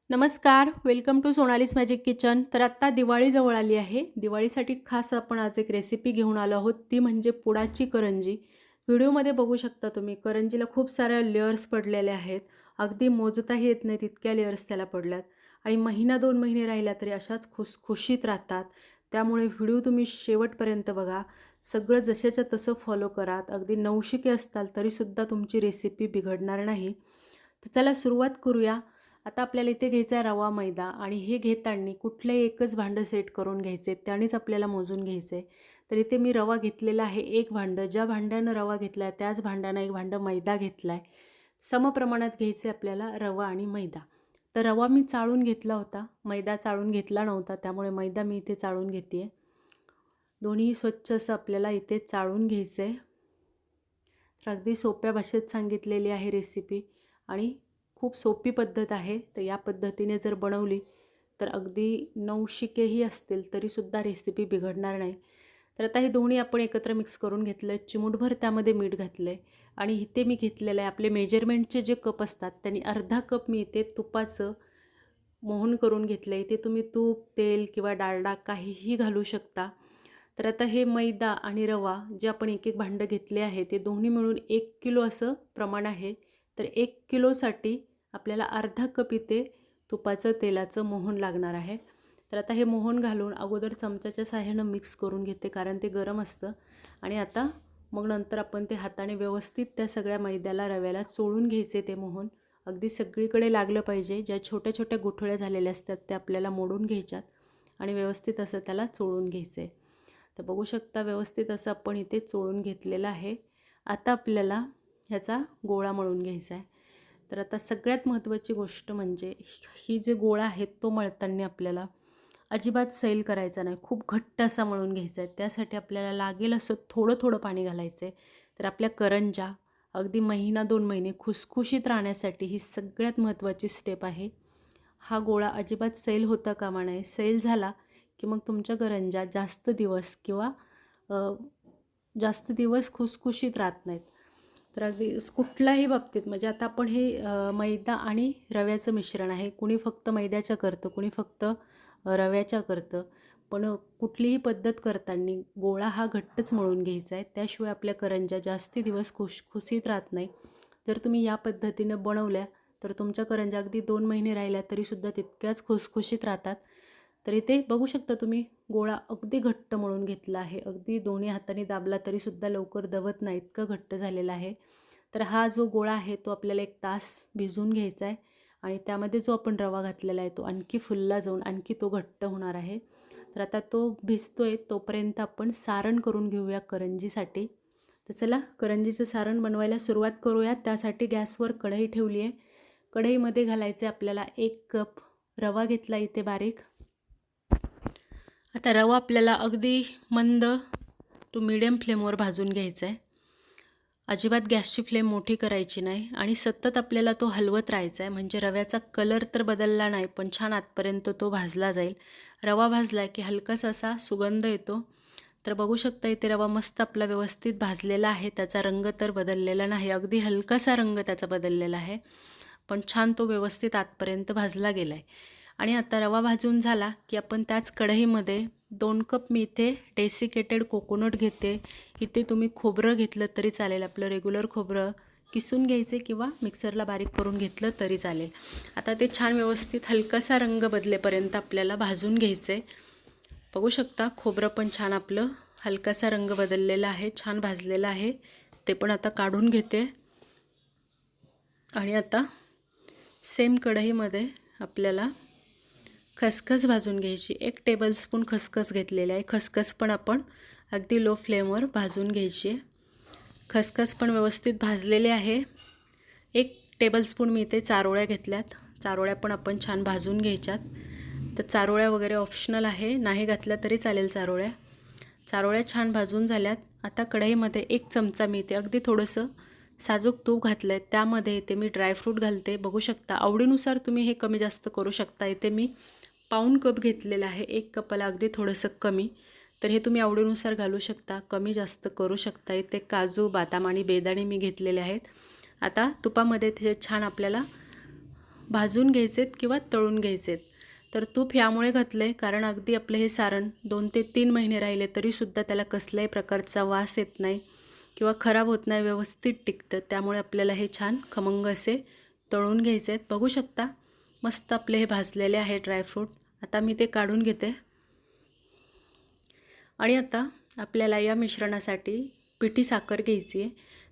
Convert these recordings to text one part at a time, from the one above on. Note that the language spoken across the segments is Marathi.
नमस्कार, welcome to Sonali's magic kitchen. तर आत्ता दिवाळी जवळ आली आहे. दिवाळीसाठी खास आपण आज एक रेसिपी घेऊन आलो आहोत, ती म्हणजे पुडाची करंजी. व्हिडिओमध्ये बघू शकता तुम्ही करंजीला खूप साऱ्या लेयर्स पडलेल्या आहेत. अगदी मोजताही येत नाहीत इतक्या लेयर्स त्याला पडल्यात आणि महिना 2 महिने राहिला तरी अशाच खुसखुशीत राहतात. त्यामुळे व्हिडिओ तुम्ही शेवटपर्यंत बघा. सगळं जशाच्या तसं फॉलो करा. अगदी नवशिके असताल तरीसुद्धा तुमची रेसिपी बिघडणार नाही. तर चला सुरुवात करूया. आता आपल्याला इथे घ्यायचा आहे रवा, मैदा आणि हे घेताना कुठलंही एकच भांडं सेट करून घ्यायचं आहे. त्यानेच आपल्याला मोजून घ्यायचं आहे. तर इथे मी रवा घेतलेला आहे 1 भांडं. ज्या भांड्यानं रवा घेतला आहे त्याच भांड्यानं 1 भांडं मैदा घेतला आहे. समप्रमाणात घ्यायचे आपल्याला रवा आणि मैदा. तर रवा मी चाळून घेतला होता, मैदा चाळून घेतला नव्हता, त्यामुळे मैदा मी इथे चाळून घेते आहे. दोन्ही स्वच्छ असं आपल्याला इथे चाळून घ्यायचं आहे. तर अगदी सोप्या भाषेत सांगितलेली आहे रेसिपी आणि खूप सोपी पद्धत आहे. तर या पद्धतीने जर बनवली तर अगदी नवशिकेही असतील तरीसुद्धा रेसिपी बिघडणार नाही. तर आता हे दोन्ही आपण एकत्र मिक्स करून घेतलं आहे. चिमूटभर त्यामध्ये मीठ घातलं आहे आणि इथे मी घेतलेलं आहे आपले मेजरमेंटचे जे कप असतात त्यांनी अर्धा कप मी इथे तुपाचं मोहन करून घेतलं आहे. इथे तुम्ही तूप, तेल किंवा डालडा काहीही घालू शकता. तर आता हे मैदा आणि रवा जे आपण एक एक भांडं घेतले आहे ते दोन्ही मिळून 1 किलो असं प्रमाण आहे. तर 1 किलोसाठी आपल्याला अर्धा कप इथे तुपाचं तेलाचं मोहन लागणार आहे. तर आता हे मोहन घालून अगोदर चमच्याच्या साहाय्यानं मिक्स करून घेते, कारण ते गरम असतं. आणि आता मग नंतर आपण ते हाताने व्यवस्थित त्या सगळ्या मैद्याला रव्याला चोळून घ्यायचे. ते मोहन अगदी सगळीकडे लागलं पाहिजे. ज्या छोट्या छोट्या गुठळ्या झालेल्या असतात त्या आपल्याला मोडून घ्यायच्यात आणि व्यवस्थित असं त्याला चोळून घ्यायचं आहे. तर बघू शकता व्यवस्थित असं आपण इथे चोळून घेतलेलं आहे. आता आपल्याला ह्याचा गोळा मळून घ्यायचा आहे. तर आता सगळ्यात महत्त्वाची गोष्ट म्हणजे ही जे गोळा आहे तो मळताना आपल्याला अजिबात सैल करायचा नाही, खूप घट्ट असा मळून घ्यायचा आहे. त्यासाठी आपल्याला लागेल असं थोडं थोडं पाणी घालायचं आहे. तर आपल्या करंज्या अगदी महिना 2 महिने खुसखुशीत राहण्यासाठी ही सगळ्यात महत्त्वाची स्टेप आहे. हा गोळा अजिबात सैल होता कामा नये. सैल झाला की मग तुमच्या करंज्या जास्त दिवस किंवा जास्त दिवस खुसखुशीत राहत नाहीत. तर अगदी कुठल्याही बाबतीत म्हणजे आता आपण हे मैदा आणि रव्याचं मिश्रण आहे. कुणी फक्त मैद्याच्या करतं, कुणी फक्त रव्याच्या करतं. पण कुठलीही पद्धत करताना गोळा हा घट्टच मळून घ्यायचा आहे. त्याशिवाय आपल्या करंज्या जास्ती दिवस खुसखुशीत राहत नाही. जर तुम्ही या पद्धतीनं बनवल्या तर तुमच्या करंज्या अगदी 2 महिने राहिल्या तरीसुद्धा तितक्याच खुसखुशीत राहतात. तर इथे बघू शकता तुम्ही गोळा अगदी घट्ट मळून घेतला आहे. अगदी दोन्ही हातांनी दाबला तरीसुद्धा लवकर दबत नाही, इतकं घट्ट झालेला आहे. तर हा जो गोळा आहे तो आपल्याला 1 तास भिजवून घ्यायचा आहे आणि त्यामध्ये जो आपण रवा घातलेला आहे तो आणखी फुलला जाऊन आणखी तो घट्ट होणार आहे. तर आता तो भिजतो आहे तोपर्यंत आपण सारण करून घेऊया करंजीसाठी. तर चला करंजीचं सारण बनवायला सुरुवात करूया. त्यासाठी गॅसवर कढई ठेवली आहे. कढईमध्ये घालायचे आपल्याला 1 कप रवा घेतला इथे बारीक. आता रवा आपल्याला अगदी मंद टू मीडियम फ्लेमवर भाजून घ्यायचा आहे. अजिबात गॅसची फ्लेम मोठी करायची नाही आणि सतत आपल्याला तो हलवत राहायचा आहे, म्हणजे रव्याचा कलर तर बदलला नाही पण छान आतपर्यंत तो भाजला जाईल. रवा भाजला की हलकासा असा सुगंध येतो. तर बघू शकता इथे रवा मस्त आपला व्यवस्थित भाजलेला आहे. त्याचा रंग तर बदललेला नाही, अगदी हलकासा रंग त्याचा बदललेला आहे, पण छान तो व्यवस्थित आतपर्यंत भाजला गेला आहे. आणि आता रवा भाजून झाला की आपण त्याच कढईमध्ये 2 कप मी इथे डेसिकेटेड कोकोनट घेते. इथे तुम्ही खोबरं घेतलं तरी चालेल, आपलं रेग्युलर खोबरं किसून घ्यायचे किंवा मिक्सरला बारीक करून घेतलं तरी चालेल. आता ते छान व्यवस्थित हलकासा रंग बदलेपर्यंत आपल्याला भाजून घ्यायचे. बघू शकता खोबरं पण छान आपलं हलकासा रंग बदललेला आहे, छान भाजलेलं आहे. ते पण आता काढून घेते. आणि आता सेम कढईमध्ये आपल्याला खसखस भाजून घ्यायची. 1 टेबलस्पून खसखस घेतलेली आहे. खसखस पण आपण अगदी लो फ्लेमवर भाजून घ्यायची आहे. खसखस पण व्यवस्थित भाजलेले आहे. 1 टेबलस्पून मी इथे चारोळ्या घेतल्यात. चारोळ्या पण आपण छान भाजून घ्यायच्यात. तर चारोळ्या वगैरे ऑप्शनल आहे, नाही घातल्या तरी चालेल चारोळ्या. चारोळ्या छान भाजून झाल्यात. आता कढईमध्ये 1 चमचा मी इथे अगदी थोडंसं साजूक तूप घातलं आहे. त्यामध्ये इथे मी ड्रायफ्रूट घालते. बघू शकता आवडीनुसार तुम्ही हे कमी जास्त करू शकता. इथे मी पाऊण कप घेतलेलं आहे, 1 कपाला अगदी थोडंसं कमी. तर हे तुम्ही आवडीनुसार घालू शकता, कमी जास्त करू शकता. इथे काजू, बदाम आणि बेदाणे मी घेतलेले आहेत. आता तुपामध्ये ते छान आपल्याला भाजून घ्यायचेत किंवा तळून घ्यायचेत. तर तूप यामुळे घातलं आहे कारण अगदी आपलं हे सारण 2 ते 3 महिने राहिले तरीसुद्धा त्याला कसल्याही प्रकारचा वास येत नाही किंवा खराब होत नाही, व्यवस्थित टिकतं. त्यामुळे आपल्याला हे छान खमंग असे तळून घ्यायचे आहेत. बघू शकता मस्त आपले हे भाजलेले आहे ड्रायफ्रूट. आता मी ते काढून घेते आणि आता आपल्याला या मिश्रणासाठी पिठी साखर घ्यायची आहे.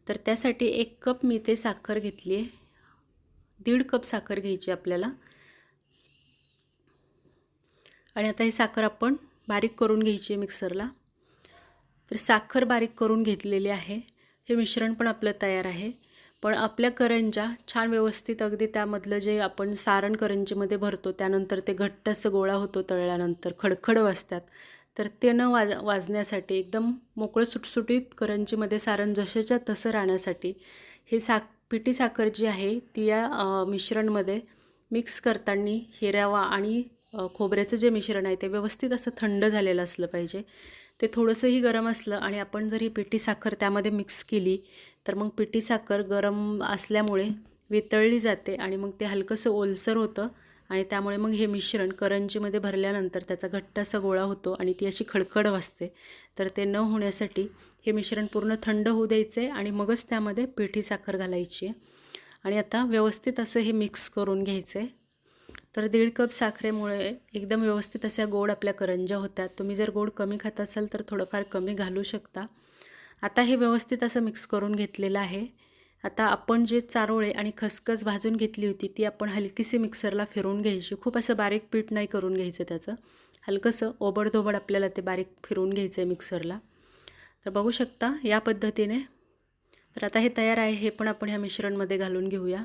तर त्यासाठी 1 कप मी ते साखर घेतली आहे. 1.5 कप साखर घ्यायची आपल्याला. आणि आता ही साखर आपण बारीक करून घ्यायची आहे मिक्सरला. तर साखर बारीक करून घेतलेली आहे. हे मिश्रण पण आपलं तयार आहे. पण आपल्या करंज्या छान व्यवस्थित अगदी त्यामधलं जे आपण सारण करंजीमध्ये भरतो त्यानंतर ते घट्ट असं गोळा होतो तळल्यानंतर खडखड वाजतात. तर ते न वाजण्यासाठी एकदम मोकळं सुटसुटीत करंजीमध्ये सारण जसेच्या तसं राहण्यासाठी हे पिठी साखर जी आहे ती या मिश्रणमध्ये मिक्स करताना हे रवा आणि खोबऱ्याचं जे मिश्रण आहे ते व्यवस्थित असं थंड झालेलं असलं पाहिजे. ते थोडंसंही गरम असलं आणि आपण जर ही पिठी साखर त्यामध्ये मिक्स केली तर मग पिठी साखर गरम असल्यामुळे वितळली जाते आणि मग ते हलकंसं ओलसर होतं आणि त्यामुळे मग हे मिश्रण करंजीमध्ये भरल्यानंतर त्याचा घट्ट असा गोळा होतो आणि ती अशी खडखड वाजते. तर ते न होण्यासाठी हे मिश्रण पूर्ण थंड होऊ द्यायचं आहे आणि मगच त्यामध्ये पिठी साखर घालायची आहे. आणि आता व्यवस्थित असं हे मिक्स करून घ्यायचं आहे. तर 1.5 कप साखरेमुळे एकदम व्यवस्थित अशा गोड आपल्या करंज्या होतात. तुम्ही जर गोड कमी खात असाल तर थोडंफार कमी घालू शकता. आता हे व्यवस्थित असं मिक्स करून घेतलेलं आहे. आता आपण जे चारोळे आणि खसखस भाजून घेतली होती ती आपण हलकीशी मिक्सरला फिरवून घ्यायची. खूप असं बारीक पीठ नाही करून घ्यायचं त्याचं. हलकंसं ओबडधोबड आपल्याला ते बारीक फिरवून घ्यायचं आहे मिक्सरला. तर बघू शकता या पद्धतीने. तर आता हे तयार आहे. हे पण आपण ह्या मिश्रणमध्ये घालून घेऊया.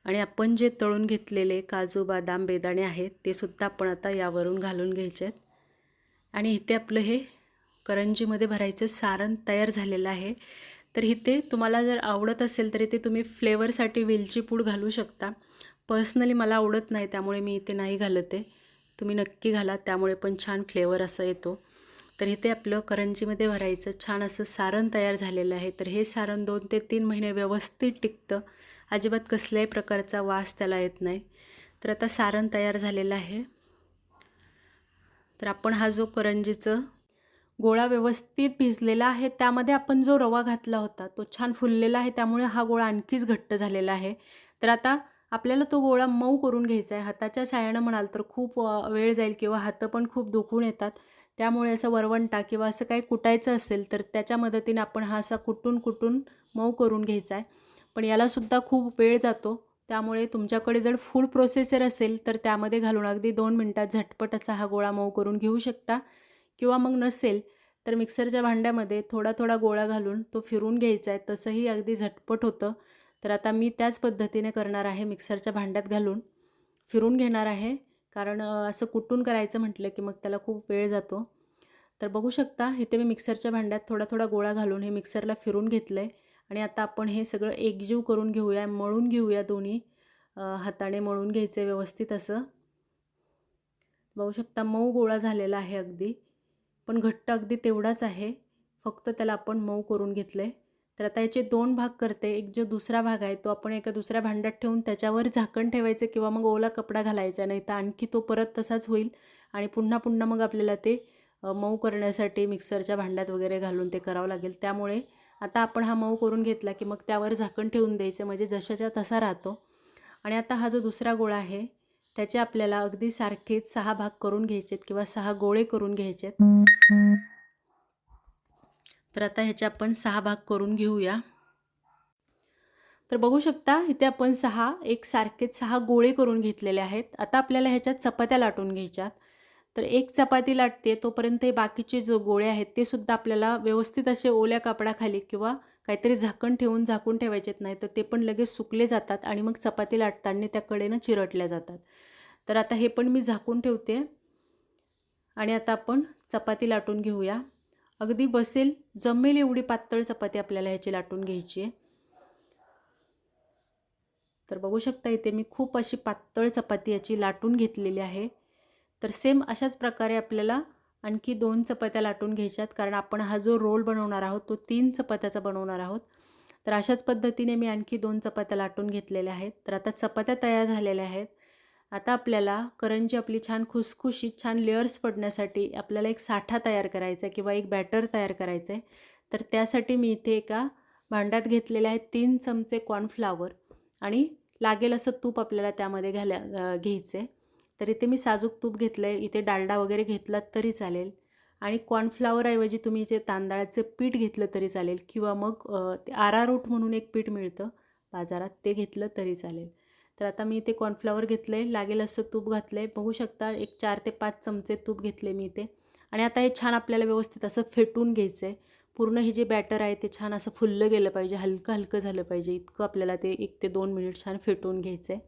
आणि आपण जे तळून घेतलेले काजू, बदाम, बेदाणे आहेत ते सुद्धा आपण आता यावरून घालून घ्यायचे आहेत. आणि इथे आपलं हे करंजीमध्ये भरायचं सारण तयार झालेलं आहे. तर इथे तुम्हाला जर आवडत असेल तर इथे तुम्ही फ्लेवरसाठी वेलची पूड घालू शकता. पर्सनली मला आवडत नाही त्यामुळे मी इथे नाही घालत आहे. तुम्ही नक्की घाला, त्यामुळे पण छान फ्लेवर असा येतो. तर इथे आपलं करंजीमध्ये भरायचं छान असं सारण तयार झालेलं आहे. तर हे सारण 2 ते 3 महिने व्यवस्थित टिकतं. अजिबात कसल्याही प्रकारचा वास त्याला येत नाही. तर आता सारण तयार झालेलं आहे. तर आपण हा जो करंजीचं गोळा व्यवस्थित भिजलेला आहे त्यामध्ये आपण जो रवा घातला होता तो छान फुललेला आहे त्यामुळे हा गोळा आणखीच घट्ट झालेला आहे. तर आता आपल्याला तो गोळा मऊ करून घ्यायचा आहे. हाताच्या साहाय्यानं म्हणाल तर खूप वेळ जाईल किंवा हात पण खूप दुखून येतात. त्यामुळे असं वरवंटा किंवा असं काही कुटायचं असेल तर त्याच्या मदतीने आपण हा असा कुटून मऊ करून घ्यायचा आहे. पण यालासुद्धा खूप वेळ जातो. त्यामुळे तुमच्याकडे जर फूड प्रोसेसर असेल तर त्यामध्ये घालून अगदी 2 मिनिटात झटपट असा हा गोळा मऊ करून घेऊ शकता. किंवा मग नसेल तर मिक्सरच्या भांड्यामध्ये थोडा गोळा घालून तो फिरून घ्यायचा आहे. तसंही अगदी झटपट होतं. तर आता मी त्याच पद्धतीने करणार आहे. मिक्सरच्या भांड्यात घालून फिरून घेणार आहे. कारण असं कुटून करायचं म्हटलं की मग त्याला खूप वेळ जातो. तर बघू शकता इथे मी मिक्सरच्या भांड्यात थोडा गोळा घालून हे मिक्सरला फिरून घेतलं आहे. आणि आता आपण हे सगळं एकजीव करून घेऊया, मळून घेऊया. दोन्ही हाताने मळून घ्यायचं आहे व्यवस्थित असं. बघू शकता मऊ गोळा झालेला आहे अगदी, पण घट्ट अगदी तेवढाच आहे. फक्त त्याला आपण मऊ करून घेतलं आहे. तर आता याचे 2 भाग करते. एक जो दुसरा भाग आहे तो आपण एका दुसऱ्या भांड्यात ठेवून त्याच्यावर झाकण ठेवायचं किंवा मग ओला कपडा घालायचा, नाही तर आणखी तो परत तसाच होईल आणि पुन्हा मग आपल्याला ते मऊ करण्यासाठी मिक्सरच्या भांड्यात वगैरे घालून ते करावं लागेल. त्यामुळे आता आपण हा मऊ करून घेतला की मग त्यावर झाकण ठेवून द्यायचं, म्हणजे जशाच्या तसा राहतो. आणि आता हा जो दुसरा गोळा आहे त्याचे आपल्याला अगदी सारखेच 6 भाग करून घ्यायचेत किंवा 6 गोळे करून घ्यायचेत. तर आता ह्याचे आपण 6 भाग करून घेऊया. तर बघू शकता इथे आपण 6 एकसारखेच 6 गोळे करून घेतलेले आहेत. आता आपल्याला ह्याच्यात चपात्या लाटून घ्यायच्यात. तर एक चपाती लाटते तोपर्यंत हे बाकीचे जो गोळे आहेत ते सुद्धा आपल्याला व्यवस्थित असे ओल्या कापडाखाली किंवा काहीतरी झाकण ठेवून झाकून ठेवायचेत, नाही तर ते पण लगेच सुकले जातात आणि मग चपाती लाटताना त्या कडेनं चिरटल्या जातात. तर आता हे पण मी झाकून ठेवते आणि आता आपण चपाती लाटून घेऊया. अगदी बसेल जमेल एवढी पातळ चपाती आपल्याला ह्याची लाटून घ्यायची आहे. तर बघू शकता इथे मी खूप अशी पातळ चपाती याची लाटून घेतलेली आहे. तर सेम अशाच प्रकारे आपल्याला आणखी 2 चपात्या लाटून घ्यायच्यात, कारण आपण हा जो रोल बनवणार आहोत तो 3 चपात्याचा बनवणार आहोत. तर अशाच पद्धतीने मी आणखी 2 चपात्या लाटून घेतलेल्या आहेत. तर आता चपात्या तयार झालेल्या आहेत. आता आपल्याला करंजी आपली छान खुसखुशीत, छान लेयर्स पडण्यासाठी आपल्याला एक साठा तयार करायचा आहे किंवा एक बॅटर तयार करायचं आहे. तर त्यासाठी मी इथे एका भांड्यात घेतलेले आहेत 3 चमचे कॉर्नफ्लॉवर आणि लागेल असं तूप आपल्याला त्यामध्ये घ्यायचं आहे. तर इथे मी साजूक तूप घेतलं आहे. इथे डालडा वगैरे घेतलात तरी चालेल आणि कॉर्नफ्लॉवरऐवजी तुम्ही इथे तांदळाचं पीठ घेतलं तरी चालेल किंवा मग ते आरारोट म्हणून एक पीठ मिळतं बाजारात, ते घेतलं तरी चालेल. तर आता मी इथे कॉर्नफ्लॉवर घेतलं आहे, लागेल असं तूप घातलं आहे. बघू शकता एक 4 ते 5 चमचे तूप घेतले मी इथे आणि आता हे छान आपल्याला व्यवस्थित असं फेटून घ्यायचं आहे. पूर्ण हे जे बॅटर आहे ते छान असं फुललं गेलं पाहिजे, हलकं हलकं झालं पाहिजे, इतकं आपल्याला ते 1 ते 2 मिनिट छान फेटून घ्यायचं आहे.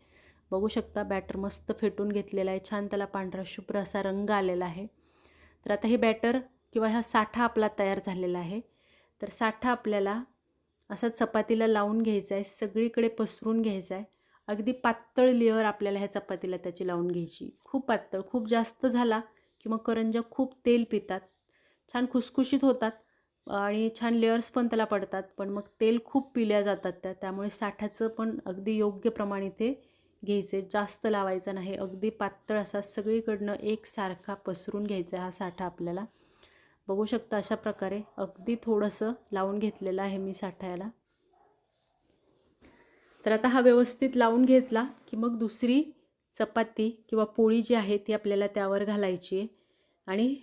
बघू शकता बॅटर मस्त फेटून घेतलेला आहे, छान त्याला पांढरा शुभ्र असा रंग आलेला आहे. तर आता हे बॅटर किंवा हा साठा आपला तयार झालेला आहे. तर साठा आपल्याला असा चपातीला लावून घ्यायचा आहे, सगळीकडे पसरून घ्यायचा आहे. अगदी पातळ लेअर आपल्याला ह्या चपातीला त्याची लावून घ्यायची, खूप पातळ. खूप जास्त झाला की मग करंज्या खूप तेल पितात, छान खुसखुशीत होतात आणि छान लेयर्स पण त्याला पडतात, पण मग तेल खूप पिल्या जातात त्यामुळे साठाचं पण अगदी योग्य प्रमाण इथे घ्यायचे, जास्त लावायचा नाही. अगदी पातळ असा सगळीकडनं एकसारखा पसरून घ्यायचा हा साठा आपल्याला. बघू शकता अशा प्रकारे अगदी थोडंसं लावून घेतलेलं आहे मी साठा याला. तर आता हा व्यवस्थित लावून घेतला की मग दुसरी चपाती किंवा पोळी जी आहे ती आपल्याला त्यावर घालायची आहे आणि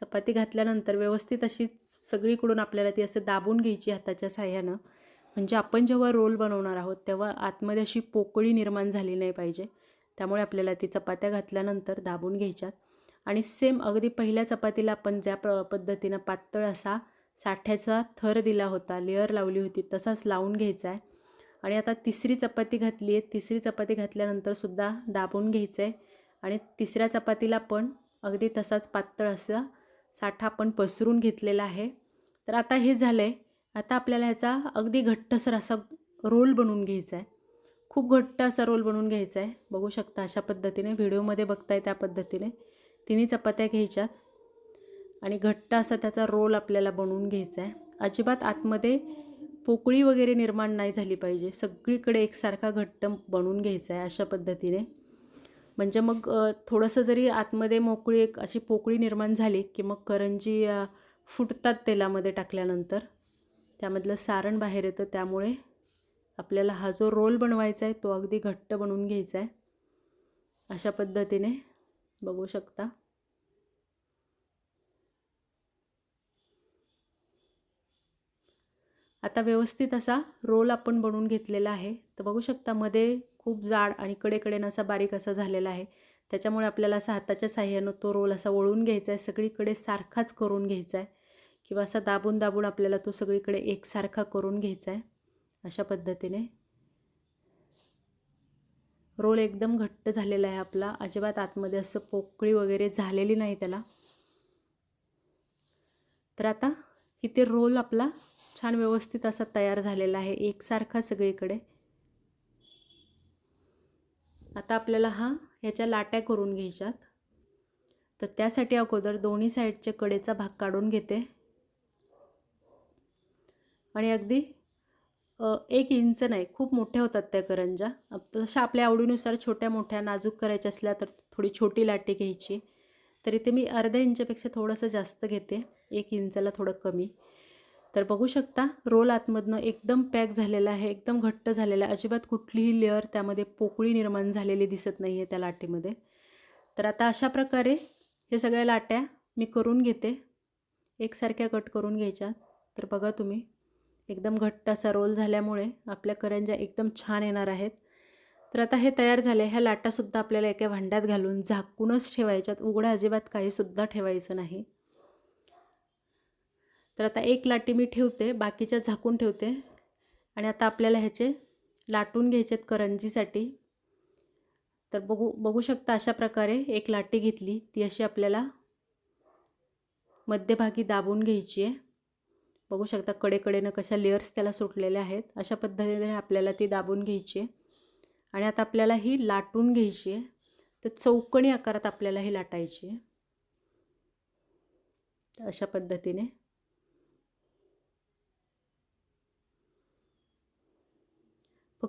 चपाती घातल्यानंतर व्यवस्थित अशी सगळीकडून आपल्याला ती असं दाबून घ्यायची हाताच्या साह्यानं. म्हणजे आपण जेव्हा रोल बनवणार आहोत तेव्हा आतमध्ये अशी पोकळी निर्माण झाली नाही पाहिजे. त्यामुळे आपल्याला ती चपात्या घातल्यानंतर दाबून घ्यायच्यात आणि सेम अगदी पहिल्या चपातीला आपण ज्या पद्धतीनं पातळ असा साठ्याचा थर दिला होता, लेअर लावली होती, तसाच लावून घ्यायचा आहे. आणि आता तिसरी चपाती घातली आहे, तिसरी चपाती घातल्यानंतरसुद्धा दाबून घ्यायचं आहे आणि तिसऱ्या चपातीला पण अगदी तसाच पातळ असा साठा आपण पसरून घेतलेला आहे. तर आता हे झालं आहे. आता आपल्याला ह्याचा अगदी घट्टसर असा रोल बनवून घ्यायचा आहे, खूप घट्ट असा रोल बनवून घ्यायचा आहे. बघू शकता अशा पद्धतीने व्हिडिओमध्ये बघताय त्या पद्धतीने तिन्ही चपात्या घ्यायच्यात आणि घट्ट असा त्याचा रोल आपल्याला बनवून घ्यायचा आहे. अजिबात आतमध्ये पोकळी वगैरे निर्माण नाही झाली पाहिजे, सगळीकडे एकसारखा घट्ट बनवून घ्यायचा आहे अशा पद्धतीने. म्हणजे मग थोडंसं जरी आतमध्ये मोकळी एक अशी पोकळी निर्माण झाली की मग करंजी फुटतात तेलामध्ये टाकल्यानंतर, त्यामधलं सारण बाहेर येतं. त्यामुळे आपल्याला हा जो रोल बनवायचा आहे तो अगदी घट्ट बनवून घ्यायचा आहे अशा पद्धतीने. बघू शकता आता व्यवस्थित असा रोल आपण बनवून घेतलेला आहे. तर बघू शकता मध्ये खूप जाड आणि कडेकडेनं असा बारीक असा झालेला आहे. त्याच्यामुळे आपल्याला असा हाताच्या साह्यानं तो रोल असा वळून घ्यायचा आहे, सगळीकडे सारखाच करून घ्यायचा आहे किंवा असा दाबून दाबून आपल्याला तो सगळीकडे एकसारखा करून घ्यायचा आहे अशा पद्धतीने. रोल एकदम घट्ट झालेला आहे आपला, अजिबात आतमध्ये असं पोकळी वगैरे झालेली नाही त्याला. तर आता इथे रोल आपला छान व्यवस्थित असा तयार झालेला आहे, एकसारखा सगळीकडे. आता आपल्याला ह्याच्या लाट्या करून घ्यायच्यात. तर त्यासाठी अगोदर दोन्ही साईडच्या कडेचा भाग काढून घेते आणि अगदी 1 इंच नाही, खूप मोठ्या होतात त्या करंज्या. तशा आपल्या आवडीनुसार छोट्या मोठ्या नाजूक करायच्या असल्या तर थोडी छोटी लाटी घ्यायची. तर इथे मी अर्ध्या इंचापेक्षा थोडंसं जास्त घेते, 1 इंचाला थोडं कमी. तर बघू शकता रोल आतमधनं एकदम पॅक झालेला आहे, एकदम घट्ट झालेला आहे, अजिबात कुठलीही लेअर त्यामध्ये पोकळी निर्माण झालेली दिसत नाही आहे त्या लाटीमध्ये. तर आता अशा प्रकारे हे सगळ्या लाट्या मी करून घेते, एकसारख्या कट करून घ्यायच्या. तर बघा तुम्ही एकदम घट्ट असा रोल झाल्यामुळे आपल्या करंज्या एकदम छान येणार आहेत. तर आता हे तयार झाले. ह्या लाटासुद्धा आपल्याला एका भांड्यात घालून झाकूनच ठेवायच्यात, उघड्या अजिबात काहीसुद्धा ठेवायचं नाही. तर आता एक लाटी मी ठेवते, बाकीच्या झाकून ठेवते आणि आता आपल्याला ह्याचे लाटून घ्यायचे आहेत करंजीसाठी. तर बघू शकता अशा प्रकारे एक लाटी घेतली, ती अशी आपल्याला मध्यभागी दाबून घ्यायची आहे. बघू शकता कडेकडेनं कशा लेयर्स त्याला सुटलेल्या आहेत, अशा पद्धतीने आपल्याला ती दाबून घ्यायची आहे आणि आता आपल्याला ही लाटून घ्यायची आहे. तर चौकोनी आकारात आपल्याला ही लाटायची आहे अशा पद्धतीने.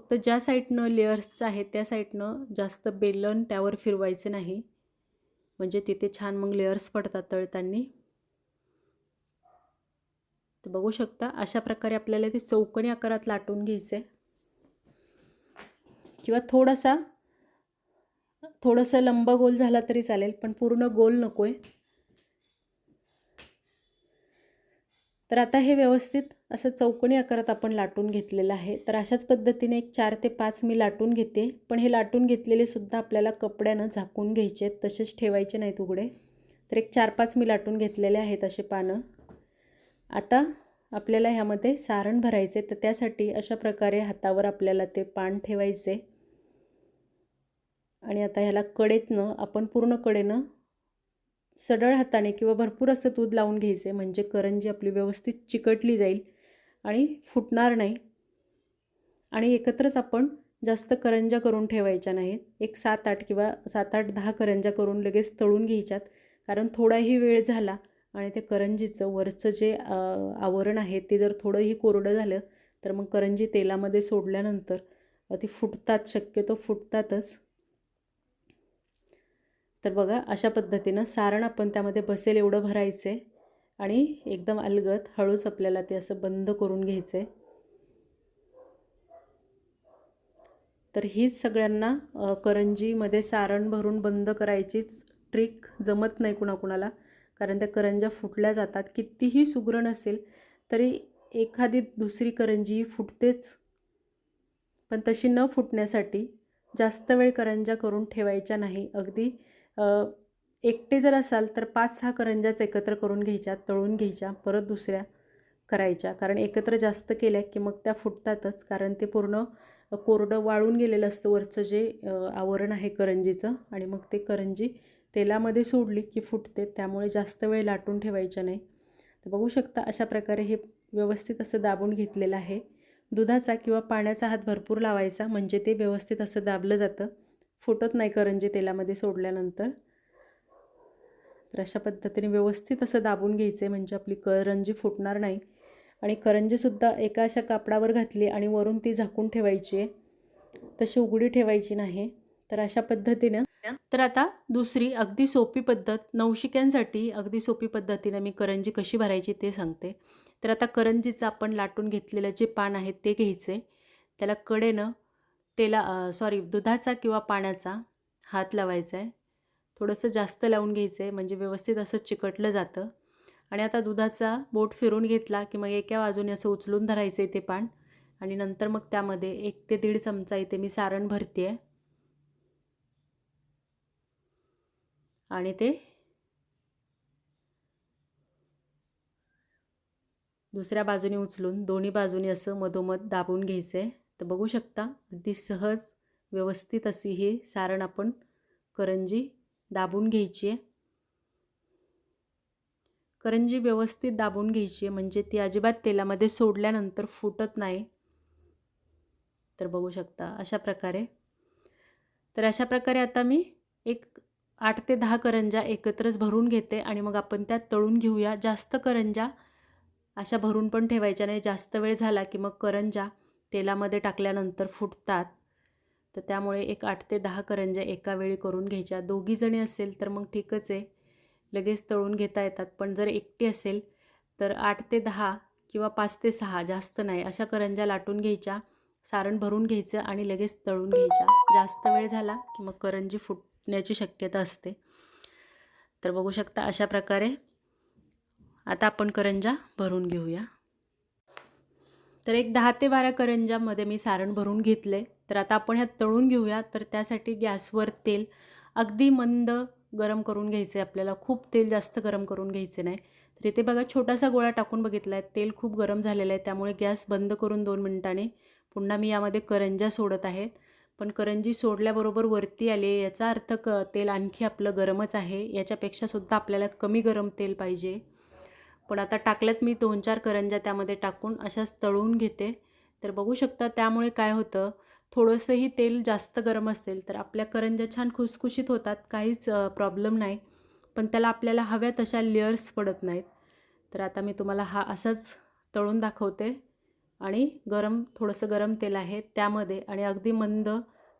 फक्त ज्या साईडनं लेयर्सचं आहे त्या साईडनं जास्त बेलन त्यावर फिरवायचं नाही, म्हणजे तिथे छान मग लेयर्स पडतात तळताना. तर बघू शकता अशा प्रकारे आपल्याला ते चौकोनी आकारात लाटून घ्यायचं आहे, किंवा थोडंसं लंब गोल झाला तरी चालेल, पण पूर्ण गोल नको आहे. तर आता हे व्यवस्थित असं चौकोनी आकारात आपण लाटून घेतलेलं आहे. तर अशाच पद्धतीने एक 4 ते 5 मी लाटून घेते, पण हे लाटून घेतलेले सुद्धा आपल्याला कपड्यानं झाकून घ्यायचे आहेत, तसेच ठेवायचे नाहीत उघडे. तर एक 4-5 मी लाटून घेतलेले आहेत असे पानं. आता आपल्याला ह्यामध्ये सारण भरायचे, तर त्यासाठी अशा प्रकारे हातावर आपल्याला ते पान ठेवायचे आणि आता ह्याला कडेतनं आपण पूर्ण कडेनं सरळ हाताने किंवा भरपूर असं दूध लावून घ्यायचे, म्हणजे करंजी आपली व्यवस्थित चिकटली जाईल आणि फुटणार नाही. आणि एकत्रच आपण जास्त करंज्या करून ठेवायच्या नाहीत. एक 7-8 किंवा 7-8-10 करंज्या करून लगेच तळून घ्यायच्यात, कारण थोडाही वेळ झाला आणि ते करंजीचं वरचं जे आवरण आहे ते जर थोडंही कोरडं झालं तर मग करंजी तेलामध्ये सोडल्यानंतर ती फुटतात, शक्यतो फुटतातच. तर बघा अशा पद्धतीनं सारण आपण त्यामध्ये बसेल एवढं भरायचं आहे आणि एकदम अलगद हळूच आपल्याला ते असं बंद करून घ्यायचं आहे. तर हीच सगळ्यांना करंजीमध्ये सारण भरून बंद करायचीच ट्रिक जमत नाही कुणाकुणाला, कारण त्या करंज्या फुटल्या जातात. कितीही सुगरण असेल तरी एखादी दुसरी करंजी फुटतेच. पण तशी न फुटण्यासाठी जास्त वेळ करंज्या करून ठेवायच्या नाही. अगदी एकटे जर असाल तर 5-6 करंज्याच एकत्र करून घ्यायच्या, तळून घ्यायच्या, परत दुसऱ्या करायच्या, कारण एकत्र जास्त केल्या की मग त्या फुटतातच, कारण ते पूर्ण कोरडं वाळून गेलेलं असतं वरचं जे आवरण आहे करंजीचं, आणि मग ते करंजी तेलामध्ये सोडली की फुटते. त्यामुळे जास्त वेळ लाटून ठेवायच्या नाही. तर बघू शकता अशा प्रकारे हे व्यवस्थित असं दाबून घेतलेलं आहे. दुधाचा किंवा पाण्याचा हात भरपूर लावायचा, म्हणजे ते व्यवस्थित असं दाबलं जातं, फुटत नाही करंजी तेलामध्ये सोडल्यानंतर. तर अशा पद्धतीने व्यवस्थित असं दाबून घ्यायचं आहे, म्हणजे आपली करंजी फुटणार नाही. आणि करंजीसुद्धा एका अशा कापडावर घातली आणि वरून ती झाकून ठेवायची आहे, तशी उघडी ठेवायची नाही. तर अशा पद्धतीनं. तर आता दुसरी अगदी सोपी पद्धत, नवशिक्यांसाठी अगदी सोपी पद्धतीनं मी करंजी कशी भरायची ते सांगते. तर आता करंजीचं आपण लाटून घेतलेलं जे पान आहे ते घ्यायचे, त्याला कडेनं दुधाचा किंवा पाण्याचा हात लावायचा आहे. थोडंसं जास्त लावून घ्यायचं आहे, म्हणजे व्यवस्थित असं चिकटलं जातं. आणि आता दुधाचा बोट फिरून घेतला की मग एका बाजूने असं उचलून धरायचं आहे ते पान, आणि नंतर मग त्यामध्ये 1 ते 1.5 चमचा इथे मी सारण भरते आहे. आणि ते दुसऱ्या बाजूने उचलून दोन्ही बाजूने असं मधोमध दाबून घ्यायचं आहे. तर बघू शकता अगदी सहज व्यवस्थित अशी हे सारण आपण करंजी दाबून घ्यायची आहे. करंजी व्यवस्थित दाबून घ्यायची आहे, म्हणजे ती अजिबात तेलामध्ये सोडल्यानंतर फुटत नाही. तर बघू शकता अशा प्रकारे. तर अशा प्रकारे आता मी एक 8 ते 10 करंज्या एकत्रच भरून घेते आणि मग आपण त्या तळून घेऊया. जास्त करंज्या अशा भरून पण ठेवायच्या नाही, जास्त वेळ झाला की मग करंज्या तेलामध्ये टाकल्यानंतर फुटतात. तर त्यामुळे एक 8 ते 10 करंज्या एका वेळी करून घ्यायच्या. दोघीजणी असेल तर मग ठीकच आहे, लगेच तळून घेता येतात. पण जर एकटी असेल तर 8 ते 10 किंवा 5 ते 6, जास्त नाही, अशा करंज्या लाटून घ्यायच्या, सारण भरून घ्यायचं आणि लगेच तळून घ्यायच्या. जास्त वेळ झाला की मग करंजी फुटण्याची शक्यता असते. तर बघू शकता अशा प्रकारे आता आपण करंज्या भरून घेऊया. तर एक 10 ते 12 करंज्यामध्ये मी सारण भरून घेतले. तर आता आपण ह्यात तळून घेऊया. तर त्यासाठी गॅसवर तेल अगदी मंद गरम करून घ्यायचं आहे आपल्याला, खूप तेल जास्त गरम करून घ्यायचे नाही. तर इथे बघा छोटासा गोळा टाकून बघितला आहे, तेल खूप गरम झालेलं आहे, त्यामुळे गॅस बंद करून 2 मिनिटांनी पुन्हा मी यामध्ये करंज्या सोडत आहे. पण करंजी सोडल्याबरोबर वरती आले, याचा अर्थ तेल आणखी आपलं गरमच आहे. याच्यापेक्षासुद्धा आपल्याला कमी गरम तेल पाहिजे. पण आता टाकल्यात मी 2-4 करंज्या त्यामध्ये टाकून अशाच तळून घेते. तर बघू शकता त्यामुळे काय होतं, थोडंसंही तेल जास्त गरम असेल तर आपल्या करंज्या छान खुसखुशीत होतात, काहीच प्रॉब्लेम नाही. पण त्याला आपल्याला हव्या तशा लेयर्स पडत नाहीत. तर आता मी तुम्हाला हा असाच तळून दाखवते आणि थोडंसं गरम तेल आहे त्यामध्ये आणि अगदी मंद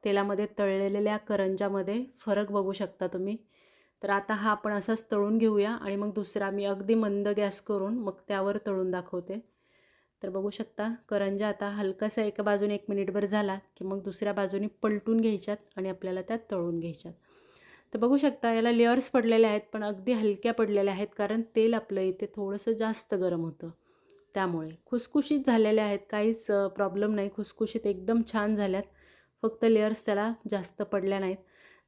तेलामध्ये तळलेल्या करंजामध्ये फरक बघू शकता तुम्ही. तर आता हा आपण असाच तळून घेऊया आणि मग दुसरा मी अगदी मंद गॅस करून मग त्यावर तळून दाखवते. तर बघू शकता करंजा आता हलकासा एका बाजूने 1 मिनिटभर झाला की मग दुसऱ्या बाजूने पलटून घ्यायच्यात आणि आपल्याला त्यात तळून घ्यायच्यात. तर बघू शकता याला लेयर्स पडलेले आहेत पण अगदी हलक्या पडलेल्या आहेत कारण तेल आपलं इथे थोडंसं जास्त गरम होतं. त्यामुळे खुसखुशीत झालेल्या आहेत, काहीच प्रॉब्लेम नाही. खुसखुशीत एकदम छान झाल्यात, फक्त लेयर्स त्याला जास्त पडल्या नाहीत.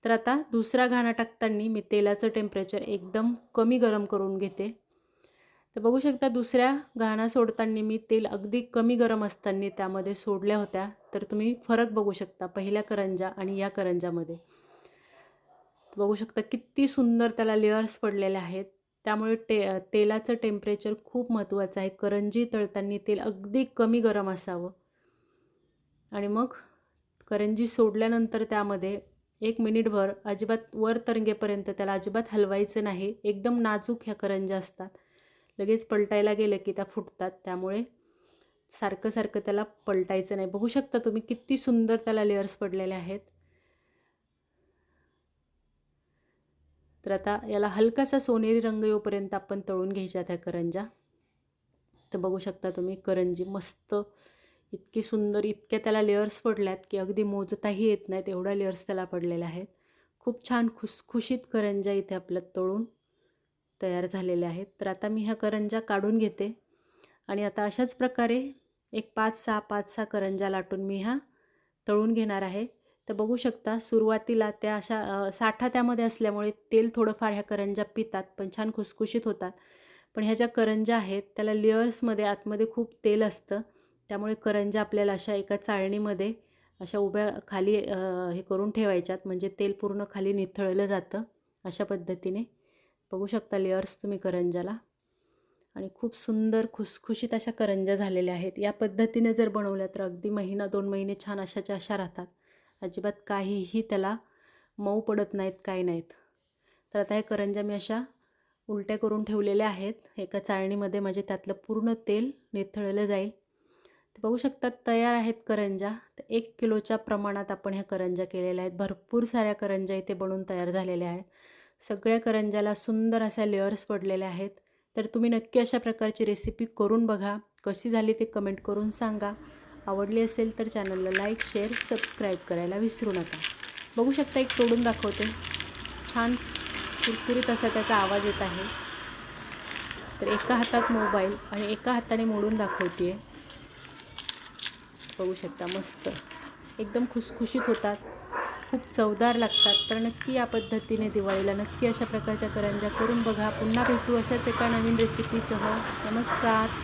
तर आता दुसरा घाणा टाकताना मी तेलाचं टेम्परेचर एकदम कमी गरम करून घेते. तर बघू शकता दुसऱ्या घाणा सोडताना मी तेल अगदी कमी गरम असताना त्यामध्ये सोडल्या होत्या. तर तुम्ही फरक बघू शकता पहिल्या करंजा आणि या करंजामध्ये. बघू शकता किती सुंदर त्याला लेयर्स पडलेले आहेत. त्यामुळे तेलाचं टेम्परेचर खूप महत्त्वाचं आहे. करंजी तळताना तेल अगदी कमी गरम असावं आणि मग करंजी सोडल्यानंतर त्यामध्ये 1 मिनिटभर अजिबात वर तरंगेपर्यंत त्याला अजिबात हलवायचं नाही. एकदम नाजूक ह्या करंज्या असतात. लगेच पलटायला गेलं की त्या फुटतात. त्यामुळे सारखं त्याला पलटायचं नाही. बघू शकता तुम्ही किती सुंदर त्याला लेयर्स पडलेले आहेत. तर आता याला हलकासा सोनेरी रंग येऊपर्यंत आपण तळून घ्यायच्या त्या करंजा. तर बघू शकता तुम्ही करंजी मस्त इतकी सुंदर, इतक्या त्याला लेयर्स पडल्यात की अगदी मोजताही येत नाहीत एवढ्या लेयर्स त्याला पडलेल्या आहेत. खूप छान खुसखुशीत करंजा इथे आपल्या तळून तयार झालेल्या आहेत. तर आता मी ह्या करंजा काढून घेते आणि आता अशाच प्रकारे एक 5-6 करंजा लाटून मी ह्या तळून घेणार आहे. तर बघू शकता सुरुवातीला त्या अशा साठा त्यामध्ये असल्यामुळे तेल थोडंफार ह्या करंजा पितात पण छान खुसखुशीत होतात. पण ह्या ज्या करंजा आहेत त्याला लेयर्समध्ये आतमध्ये खूप तेल असतं. त्यामुळे करंजा आपल्याला अशा एका चाळणीमध्ये अशा उभ्या खाली हे करून ठेवायच्यात म्हणजे तेल पूर्ण खाली निथळलं जातं. अशा पद्धतीने बघू शकता लेयर्स तुम्ही करंजाला आणि खूप सुंदर खुसखुशीत अशा करंजा झालेल्या आहेत. या पद्धतीने जर बनवल्या तर अगदी 1-2 महिने छान अशाच्या अशा राहतात. अजिबात काहीही त्याला मऊ पडत नाहीत, काही नाहीत. तर आता हे करंजा मी अशा उलट्या करून ठेवलेल्या आहेत एका चाळणीमध्ये म्हणजे त्यातलं पूर्ण तेल निथळलं जाईल. तर बघू शकता तयार आहेत करंजा. तर 1 किलोच्या प्रमाणात आपण ह्या करंजा केलेल्या आहेत. भरपूर साऱ्या करंजा इथे बनवून तयार झालेल्या आहेत. सगळ्या करंजाला सुंदर अशा लेयर्स पडलेल्या आहेत. तर तुम्ही नक्की अशा प्रकारची रेसिपी करून बघा. कशी झाली ते कमेंट करून सांगा. आवडली असेल तर चॅनलला लाईक, शेअर, सबस्क्राईब करायला विसरू नका. बघू शकता एक तोडून दाखवते. छान कुरकुरीत असा त्याचा आवाज येत आहे. तर एका हातात मोबाईल आणि एका हाताने मोडून दाखवते आहे. बघू शकता मस्त एकदम खुसखुशीत होतात, खूप चवदार लागतात. तर नक्की या पद्धतीने दिवाळीला नक्की अशा प्रकारच्या करंज्या करून बघा. पुन्हा भेटू अशाच एका नवीन रेसिपीसह. नमस्कार.